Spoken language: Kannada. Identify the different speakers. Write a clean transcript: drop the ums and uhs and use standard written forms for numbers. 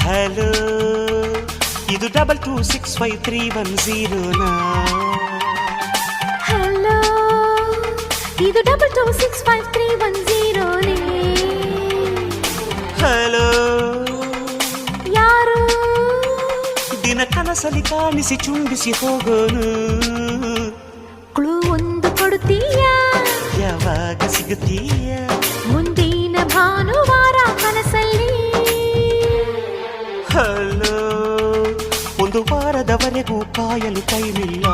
Speaker 1: ಹಲೋ, ಇದು 22653110
Speaker 2: ಹಲೋ, ಇದು 22653110
Speaker 1: ಹಲೋ,
Speaker 2: ಯಾರು
Speaker 1: ದಿನ ಕನಸಲಿ ಕಾಣಿಸಿ ಚುಂಬಿಸಿ ಹೋಗೋನು.
Speaker 2: ಕ್ಲೂ ಒಂದು ಕೊಡುತ್ತೀಯಾ?
Speaker 1: ಯಾವಾಗ ಸಿಗುತ್ತೀಯ?
Speaker 2: ಮುಂದಿನ ಭಾನುವಾರ ಕನಸಲ್ಲಿ.
Speaker 1: ಹಲೋ, ಒಂದು ವಾರದವರೆಗೂ ಕಾಯಲು ಟೈಮಿಲ್ಲ.